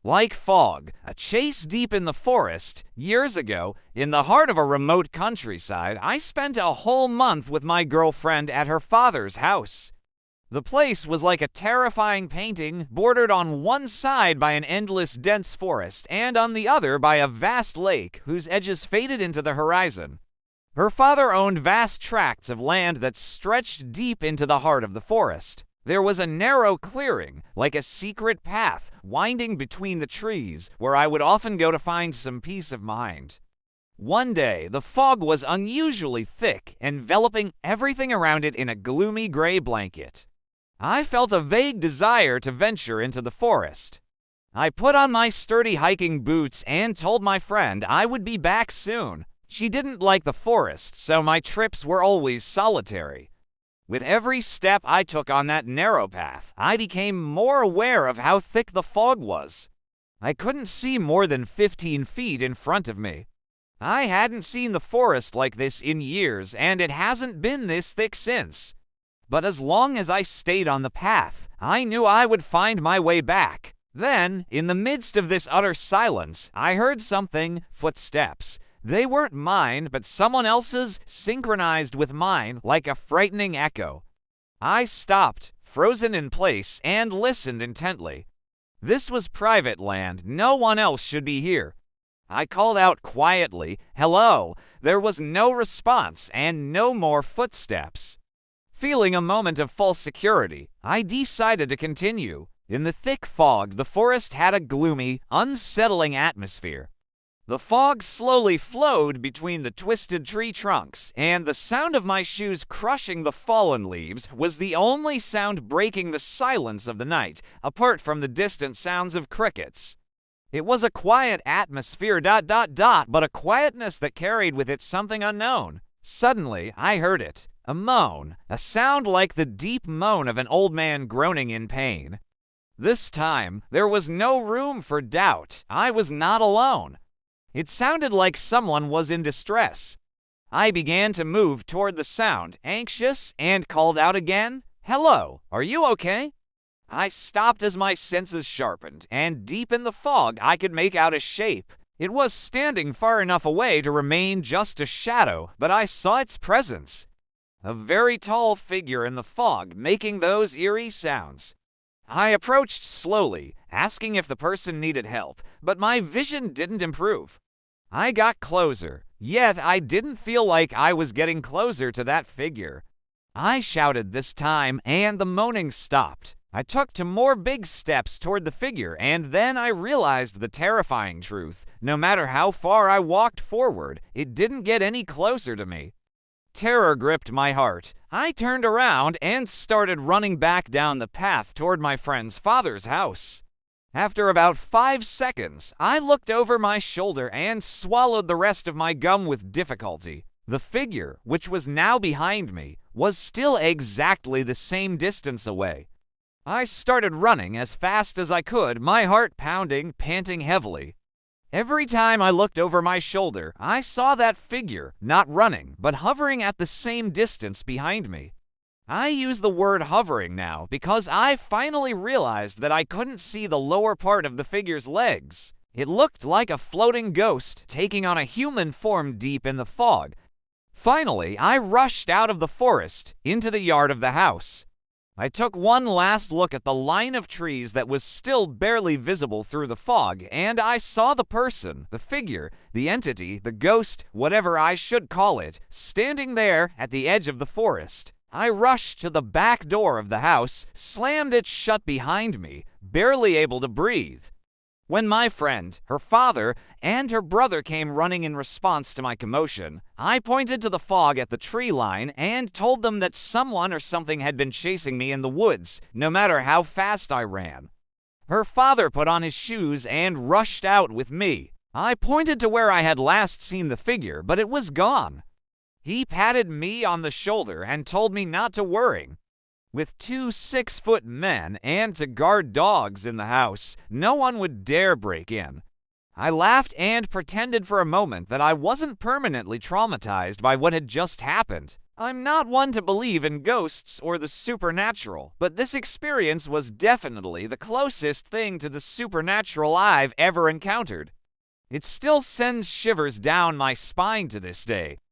Like fog, a chase deep in the forest, years ago, in the heart of a remote countryside, I spent a whole month with my girlfriend at her father's house. The place was like a terrifying painting, bordered on one side by an endless dense forest and on the other by a vast lake whose edges faded into the horizon. Her father owned vast tracts of land that stretched deep into the heart of the forest. There was a narrow clearing, like a secret path, winding between the trees, where I would often go to find some peace of mind. One day, the fog was unusually thick, enveloping everything around it in a gloomy gray blanket. I felt a vague desire to venture into the forest. I put on my sturdy hiking boots and told my friend I would be back soon. She didn't like the forest, so my trips were always solitary. With every step I took on that narrow path, I became more aware of how thick the fog was. I couldn't see more than 15 feet in front of me. I hadn't seen the forest like this in years, and it hasn't been this thick since. But as long as I stayed on the path, I knew I would find my way back. Then, in the midst of this utter silence, I heard something, footsteps. They weren't mine, but someone else's, synchronized with mine like a frightening echo. I stopped, frozen in place, and listened intently. This was private land. No one else should be here. I called out quietly, "Hello." There was no response and no more footsteps. Feeling a moment of false security, I decided to continue. In the thick fog, the forest had a gloomy, unsettling atmosphere. The fog slowly flowed between the twisted tree trunks, and the sound of my shoes crushing the fallen leaves was the only sound breaking the silence of the night, apart from the distant sounds of crickets. It was a quiet atmosphere, but a quietness that carried with it something unknown. Suddenly, I heard it, a moan, a sound like the deep moan of an old man groaning in pain. This time, there was no room for doubt. I was not alone. It sounded like someone was in distress. I began to move toward the sound, anxious, and called out again, "Hello, are you okay?" I stopped as my senses sharpened, and deep in the fog I could make out a shape. It was standing far enough away to remain just a shadow, but I saw its presence. A very tall figure in the fog making those eerie sounds. I approached slowly, asking if the person needed help, but my vision didn't improve. I got closer, yet I didn't feel like I was getting closer to that figure. I shouted this time, and the moaning stopped. I took 2 more big steps toward the figure, and then I realized the terrifying truth. No matter how far I walked forward, it didn't get any closer to me. Terror gripped my heart. I turned around and started running back down the path toward my friend's father's house. After about 5 seconds, I looked over my shoulder and swallowed the rest of my gum with difficulty. The figure, which was now behind me, was still exactly the same distance away. I started running as fast as I could, my heart pounding, panting heavily. Every time I looked over my shoulder, I saw that figure, not running, but hovering at the same distance behind me. I use the word hovering now because I finally realized that I couldn't see the lower part of the figure's legs. It looked like a floating ghost taking on a human form deep in the fog. Finally, I rushed out of the forest into the yard of the house. I took one last look at the line of trees that was still barely visible through the fog, and I saw the person, the figure, the entity, the ghost, whatever I should call it, standing there at the edge of the forest. I rushed to the back door of the house, slammed it shut behind me, barely able to breathe. When my friend, her father, and her brother came running in response to my commotion, I pointed to the fog at the tree line and told them that someone or something had been chasing me in the woods, no matter how fast I ran. Her father put on his shoes and rushed out with me. I pointed to where I had last seen the figure, but it was gone. He patted me on the shoulder and told me not to worry. With 2 6-foot men and to guard dogs in the house, no one would dare break in. I laughed and pretended for a moment that I wasn't permanently traumatized by what had just happened. I'm not one to believe in ghosts or the supernatural, but this experience was definitely the closest thing to the supernatural I've ever encountered. It still sends shivers down my spine to this day.